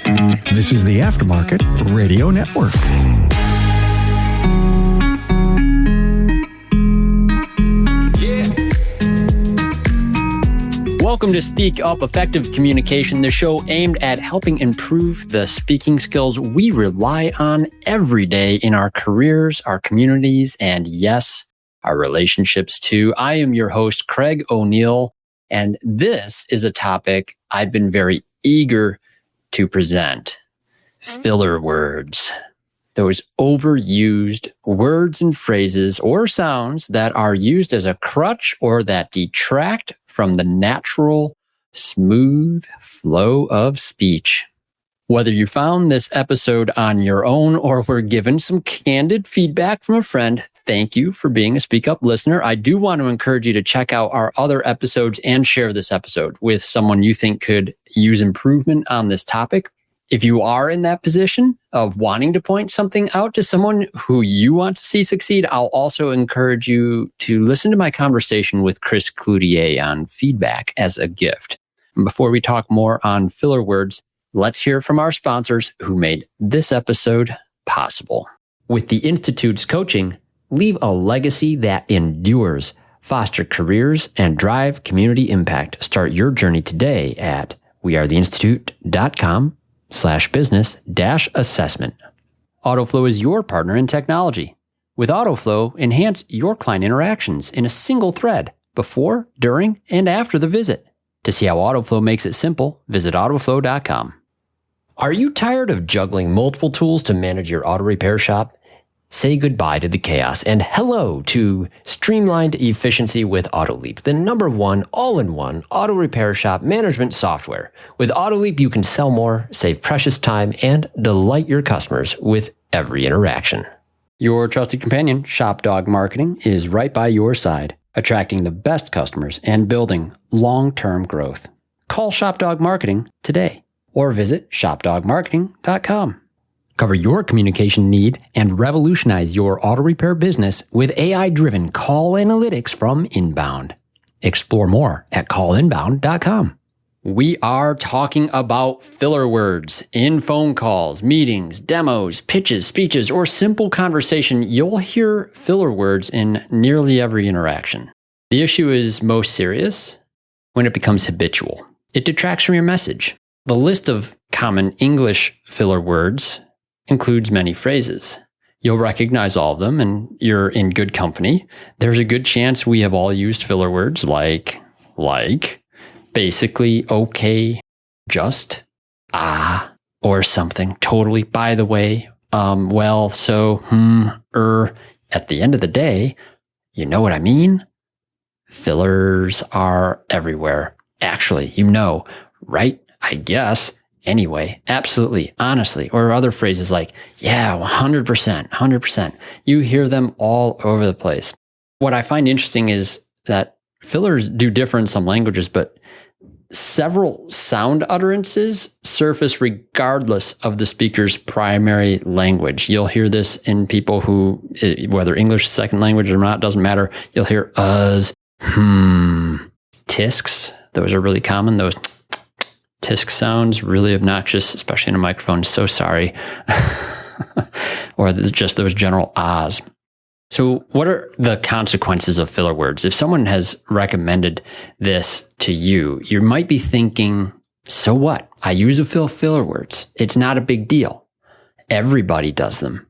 This is the Aftermarket Radio Network. Welcome to Speak Up Effective Communication, the show aimed at helping improve the speaking skills we rely on every day in our careers, our communities, and yes, our relationships too. I am your host, Craig O'Neill, and this is a topic I've been very eager to present. Filler words. Those overused words and phrases or sounds that are used as a crutch or that detract from the natural, smooth flow of speech. Whether you found this episode on your own or were given some candid feedback from a friend, thank you for being a Speak Up listener. I do want to encourage you to check out our other episodes and share this episode with someone you think could use improvement on this topic. If you are in that position of wanting to point something out to someone who you want to see succeed, I'll also encourage you to listen to my conversation with Chris Cloutier on feedback as a gift. And before we talk more on filler words, let's hear from our sponsors who made this episode possible. With the Institute's coaching, leave a legacy that endures, foster careers, and drive community impact. Start your journey today at wearetheinstitute.com/business-assessment. AutoFlow is your partner in technology. With AutoFlow, enhance your client interactions in a single thread before, during, and after the visit. To see how AutoFlow makes it simple, visit autoflow.com. Are you tired of juggling multiple tools to manage your auto repair shop? Say goodbye to the chaos and hello to streamlined efficiency with AutoLeap, the #1 all-in-one auto repair shop management software. With AutoLeap, you can sell more, save precious time, and delight your customers with every interaction. Your trusted companion, ShopDog Marketing, is right by your side, attracting the best customers and building long-term growth. Call ShopDog Marketing today or visit shopdogmarketing.com. Cover your communication need and revolutionize your auto repair business with AI-driven call analytics from Inbound. Explore more at callinbound.com. We are talking about filler words in phone calls, meetings, demos, pitches, speeches, or simple conversation. You'll hear filler words in nearly every interaction. The issue is most serious when it becomes habitual. It detracts from your message. The list of common English filler words includes many phrases. You'll recognize all of them and you're in good company. There's a good chance we have all used filler words like, basically, okay, just, or something, totally, by the way, well, so, At the end of the day, you know what I mean? Fillers are everywhere. Actually, right? I guess. Anyway, absolutely, honestly, or other phrases like, yeah, 100%. You hear them all over the place. What I find interesting is that fillers do differ in some languages, but several sound utterances surface regardless of the speaker's primary language. You'll hear this in people who, whether English is second language or not, doesn't matter. You'll hear uhs, tisks. Those are really common. Those tisk sounds really obnoxious, especially in a microphone. So sorry. Or just those general ahs. So what are the consequences of filler words? If someone has recommended this to you, you might be thinking, so what? I use a filler words. It's not a big deal. Everybody does them.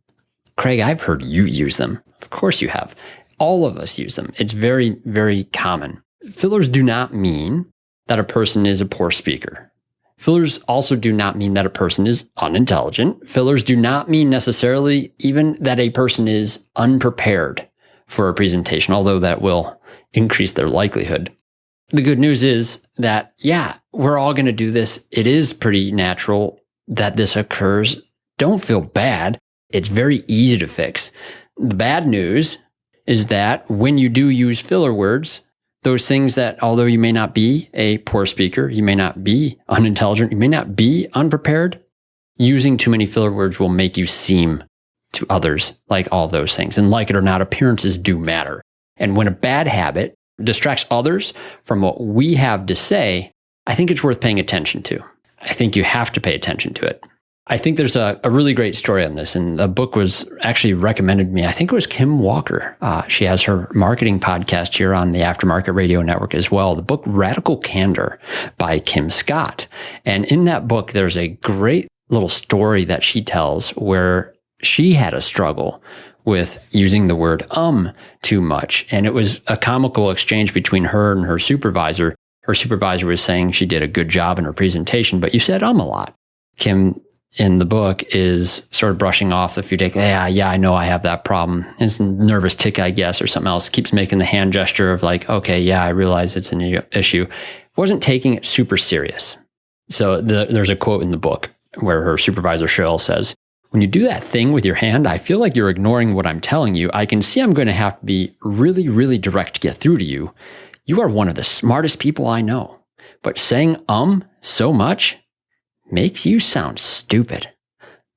Craig, I've heard you use them. Of course you have. All of us use them. It's very, very common. Fillers do not mean that a person is a poor speaker. Fillers also do not mean that a person is unintelligent. Fillers do not mean necessarily even that a person is unprepared for a presentation, although that will increase their likelihood. The good news is that, we're all going to do this. It is pretty natural that this occurs. Don't feel bad. It's very easy to fix. The bad news is that when you do use filler words, those things that, although you may not be a poor speaker, you may not be unintelligent, you may not be unprepared, using too many filler words will make you seem to others like all of those things. And like it or not, appearances do matter. And when a bad habit distracts others from what we have to say, I think it's worth paying attention to. I think you have to pay attention to it. I think there's a really great story on this, and the book was actually recommended to me. I think it was Kim Walker. She has her marketing podcast here on the Aftermarket Radio Network as well. The book Radical Candor by Kim Scott. And in that book, there's a great little story that she tells where she had a struggle with using the word too much. And it was a comical exchange between her and her supervisor. Her supervisor was saying she did a good job in her presentation, but you said a lot. Kim in the book is sort of brushing off the few days. Yeah, I know I have that problem. It's a nervous tick, I guess, or something else. Keeps making the hand gesture of like, okay, yeah, I realize it's an issue. Wasn't taking it super serious. So there's a quote in the book where her supervisor, Cheryl, says, "When you do that thing with your hand, I feel like you're ignoring what I'm telling you. I can see I'm going to have to be really, really direct to get through to you. You are one of the smartest people I know. But saying so much makes you sound stupid."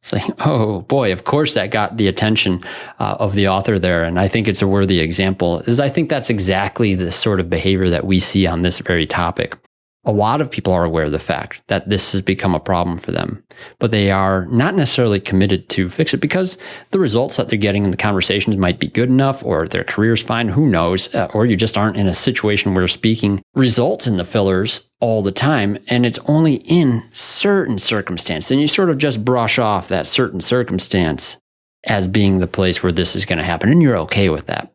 It's like, oh boy, of course that got the attention of the author there. And I think it's a worthy example, is I think that's exactly the sort of behavior that we see on this very topic. A lot of people are aware of the fact that this has become a problem for them, but they are not necessarily committed to fix it because the results that they're getting in the conversations might be good enough, or their career's fine, who knows, or you just aren't in a situation where speaking results in the fillers all the time, and it's only in certain circumstances, and you sort of just brush off that certain circumstance as being the place where this is going to happen, and you're okay with that.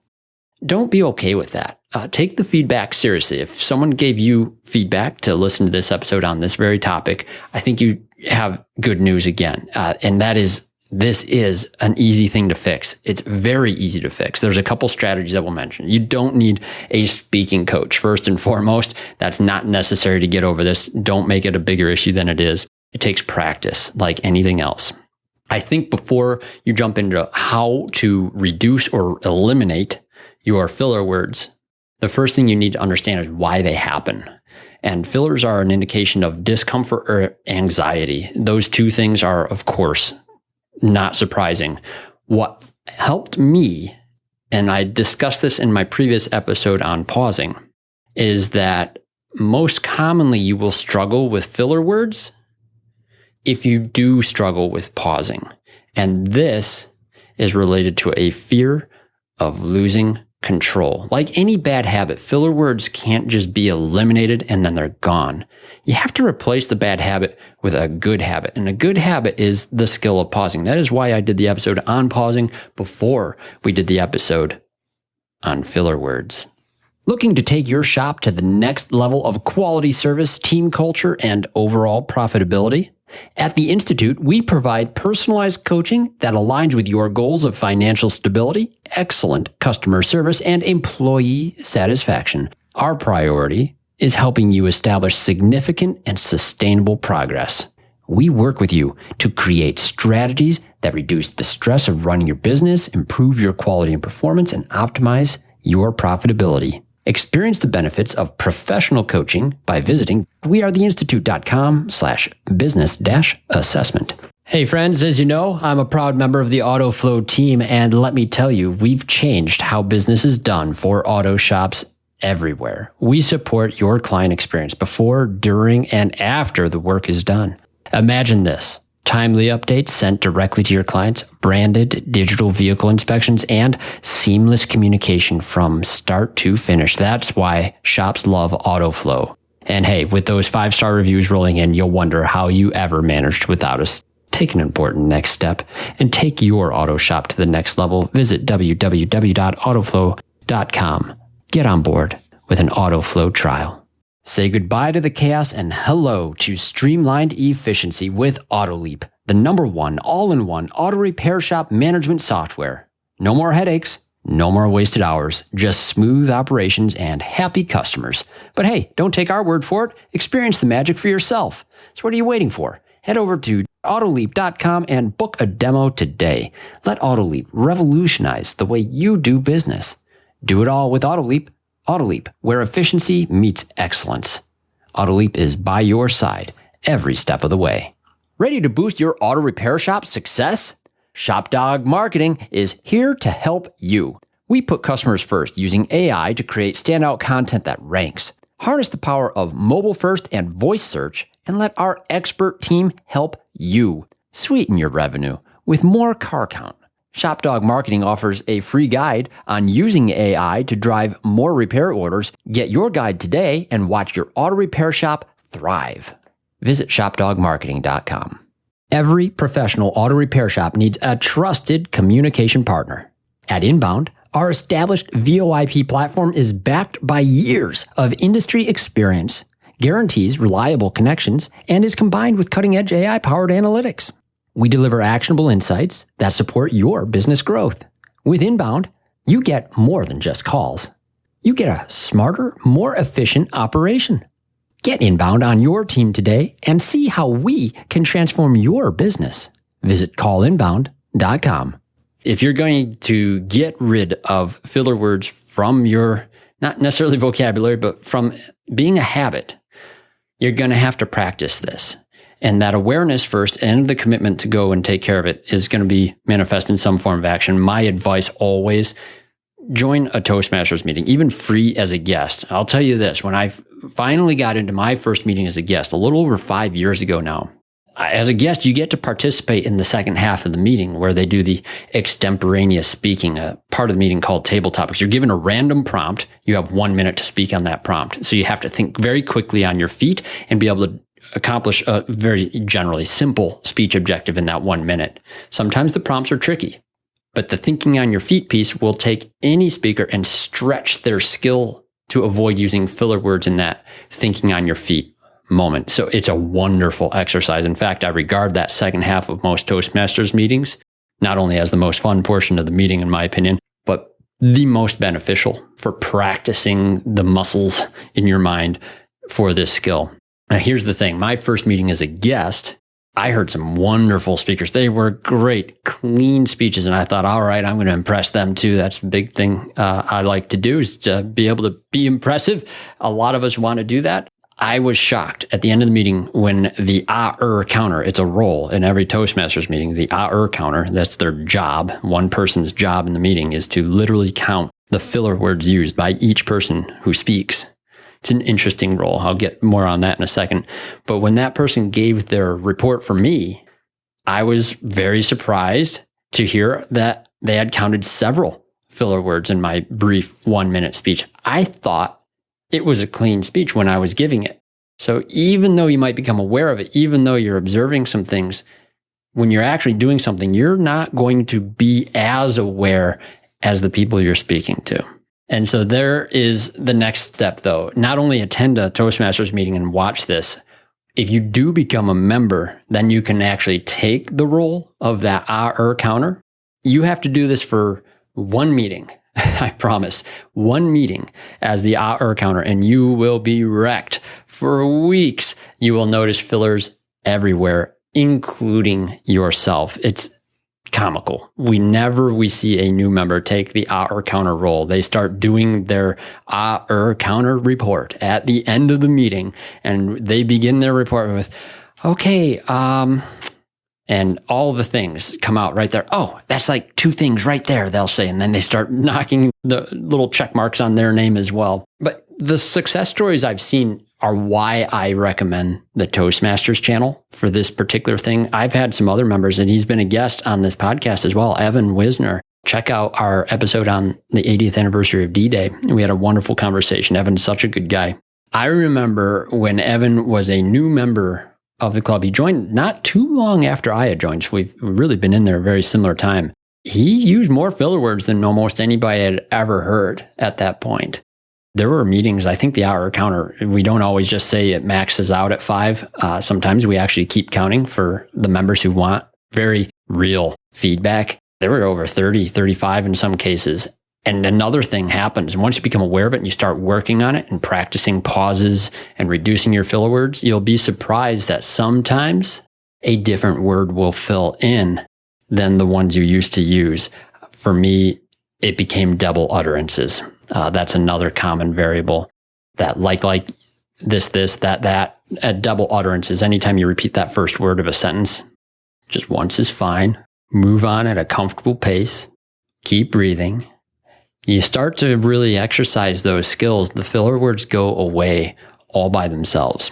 Don't be okay with that. Take the feedback seriously. If someone gave you feedback to listen to this episode on this very topic, I think you have good news again. And that is, this is an easy thing to fix. It's very easy to fix. There's a couple strategies that we'll mention. You don't need a speaking coach. First and foremost, that's not necessary to get over this. Don't make it a bigger issue than it is. It takes practice like anything else. I think before you jump into how to reduce or eliminate your filler words, the first thing you need to understand is why they happen. And fillers are an indication of discomfort or anxiety. Those two things are, of course, not surprising. What helped me, and I discussed this in my previous episode on pausing, is that most commonly you will struggle with filler words if you do struggle with pausing. And this is related to a fear of losing control. Like any bad habit, filler words can't just be eliminated and then they're gone. You have to replace the bad habit with a good habit. And a good habit is the skill of pausing. That is why I did the episode on pausing before we did the episode on filler words. Looking to take your shop to the next level of quality service, team culture, and overall profitability? At the Institute, we provide personalized coaching that aligns with your goals of financial stability, excellent customer service, and employee satisfaction. Our priority is helping you establish significant and sustainable progress. We work with you to create strategies that reduce the stress of running your business, improve your quality and performance, and optimize your profitability. Experience the benefits of professional coaching by visiting wearetheinstitute.com/business-assessment. Hey friends, as you know, I'm a proud member of the AutoFlow team, and let me tell you, we've changed how business is done for auto shops everywhere. We support your client experience before, during, and after the work is done. Imagine this. Timely updates sent directly to your clients, branded digital vehicle inspections, and seamless communication from start to finish. That's why shops love AutoFlow. And hey, with those 5-star reviews rolling in, you'll wonder how you ever managed without us. Take an important next step and take your auto shop to the next level. Visit www.autoflow.com. Get on board with an AutoFlow trial. Say goodbye to the chaos and hello to streamlined efficiency with AutoLeap, the #1 all-in-one auto repair shop management software. No more headaches, no more wasted hours, just smooth operations and happy customers. But hey, don't take our word for it. Experience the magic for yourself. So what are you waiting for? Head over to autoleap.com and book a demo today. Let AutoLeap revolutionize the way you do business. Do it all with AutoLeap. AutoLeap, where efficiency meets excellence. AutoLeap is by your side every step of the way. Ready to boost your auto repair shop's success? ShopDog Marketing is here to help you. We put customers first using AI to create standout content that ranks. Harness the power of mobile first and voice search and let our expert team help you sweeten your revenue with more car count. ShopDog Marketing offers a free guide on using AI to drive more repair orders. Get your guide today and watch your auto repair shop thrive. Visit shopdogmarketing.com. Every professional auto repair shop needs a trusted communication partner. At Inbound, our established VoIP platform is backed by years of industry experience, guarantees reliable connections, and is combined with cutting-edge AI-powered analytics. We deliver actionable insights that support your business growth. With Inbound, you get more than just calls. You get a smarter, more efficient operation. Get Inbound on your team today and see how we can transform your business. Visit callinbound.com. If you're going to get rid of filler words from your, not necessarily vocabulary, but from being a habit, you're going to have to practice this. And that awareness first and the commitment to go and take care of it is going to be manifest in some form of action. My advice always, join a Toastmasters meeting, even free as a guest. I'll tell you this, when I finally got into my first meeting as a guest, a little over 5 years ago now, as a guest, you get to participate in the second half of the meeting where they do the extemporaneous speaking, a part of the meeting called table topics. You're given a random prompt. You have 1 minute to speak on that prompt. So you have to think very quickly on your feet and be able to accomplish a very generally simple speech objective in that 1 minute. Sometimes the prompts are tricky, but the thinking on your feet piece will take any speaker and stretch their skill to avoid using filler words in that thinking on your feet moment. So it's a wonderful exercise. In fact, I regard that second half of most Toastmasters meetings not only as the most fun portion of the meeting, in my opinion, but the most beneficial for practicing the muscles in your mind for this skill. Now, here's the thing. My first meeting as a guest, I heard some wonderful speakers. They were great, clean speeches. And I thought, all right, I'm going to impress them too. That's a big thing I like to do, is to be able to be impressive. A lot of us want to do that. I was shocked at the end of the meeting when the counter, it's a role in every Toastmasters meeting, the counter, that's their job. One person's job in the meeting is to literally count the filler words used by each person who speaks. It's an interesting role. I'll get more on that in a second. But when that person gave their report for me, I was very surprised to hear that they had counted several filler words in my brief 1 minute speech. I thought it was a clean speech when I was giving it. So even though you might become aware of it, even though you're observing some things, when you're actually doing something, you're not going to be as aware as the people you're speaking to. And so there is the next step, though. Not only attend a Toastmasters meeting and watch this, if you do become a member, then you can actually take the role of that counter. You have to do this for one meeting. I promise, one meeting as the counter, and you will be wrecked for weeks. You will notice fillers everywhere, including yourself. It's comical. We see a new member take the counter role. They start doing their counter report at the end of the meeting, and they begin their report with, okay, and all the things come out right there. Oh, that's like 2 things right there, they'll say. And then they start knocking the little check marks on their name as well. But the success stories I've seen are why I recommend the Toastmasters channel for this particular thing. I've had some other members, and he's been a guest on this podcast as well, Evan Wisner. Check out our episode on the 80th anniversary of D-Day. We had a wonderful conversation. Evan's such a good guy. I remember when Evan was a new member of the club. He joined not too long after I had joined. So we've really been in there a very similar time. He used more filler words than almost anybody had ever heard at that point. There were meetings, I think the counter, we don't always just say it maxes out at 5. Sometimes we actually keep counting for the members who want very real feedback. There were over 30, 35 in some cases. And another thing happens. Once you become aware of it and you start working on it and practicing pauses and reducing your filler words, you'll be surprised that sometimes a different word will fill in than the ones you used to use. For me, it became double utterances. That's another common variable that like this, that, double utterances. Anytime you repeat that first word of a sentence, just once is fine. Move on at a comfortable pace. Keep breathing. You start to really exercise those skills, the filler words go away all by themselves.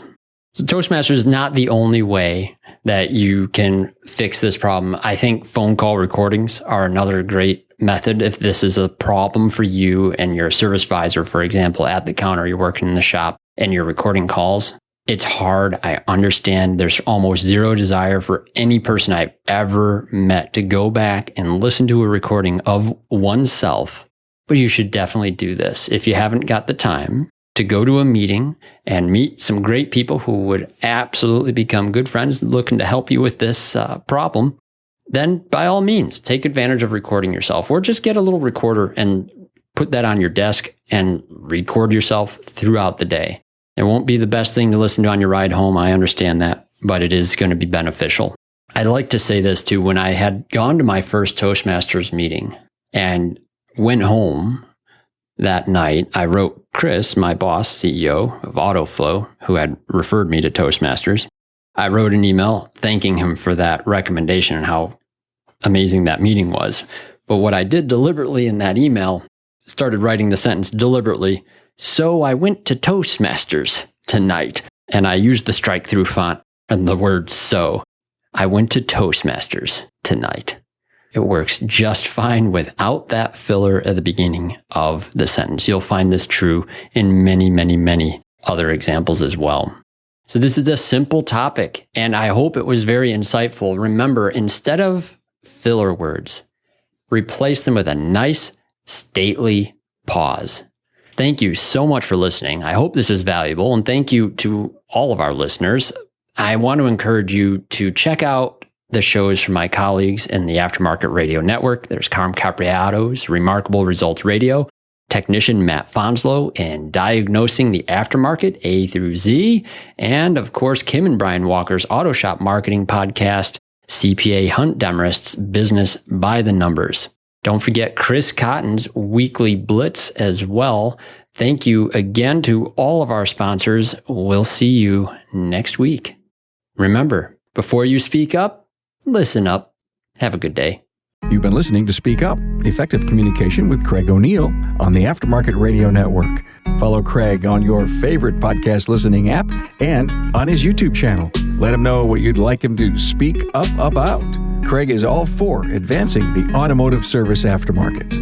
So Toastmasters is not the only way that you can fix this problem. I think phone call recordings are another great method. If this is a problem for you and your service advisor, for example, at the counter, you're working in the shop and you're recording calls, it's hard. I understand there's almost zero desire for any person I've ever met to go back and listen to a recording of oneself. But you should definitely do this. If you haven't got the time to go to a meeting and meet some great people who would absolutely become good friends looking to help you with this problem, then by all means, take advantage of recording yourself, or just get a little recorder and put that on your desk and record yourself throughout the day. It won't be the best thing to listen to on your ride home. I understand that, but it is going to be beneficial. I'd like to say this too. When I had gone to my first Toastmasters meeting and went home that night, I wrote Chris, my boss, CEO of AutoFlow, who had referred me to Toastmasters. I wrote an email thanking him for that recommendation and how amazing that meeting was. But what I did deliberately in that email, started writing the sentence deliberately, so I went to Toastmasters tonight. And I used the strike through font and the word so. I went to Toastmasters tonight. It works just fine without that filler at the beginning of the sentence. You'll find this true in many, many, many other examples as well. So this is a simple topic, and I hope it was very insightful. Remember, instead of filler words, replace them with a nice, stately pause. Thank you so much for listening. I hope this is valuable, and thank you to all of our listeners. I want to encourage you to check out the shows from my colleagues in the Aftermarket Radio Network. There's Carm Capriato's Remarkable Results Radio, technician Matt Fonslow in Diagnosing the Aftermarket A through Z, and of course, Kim and Brian Walker's Auto Shop Marketing Podcast, CPA Hunt Demarest's Business by the Numbers. Don't forget Chris Cotton's Weekly Blitz as well. Thank you again to all of our sponsors. We'll see you next week. Remember, before you speak up, listen up. Have a good day. You've been listening to Speak Up, Effective Communication with Craig O'Neill on the Aftermarket Radio Network. Follow Craig on your favorite podcast listening app and on his YouTube channel. Let him know what you'd like him to speak up about. Craig is all for advancing the automotive service aftermarket.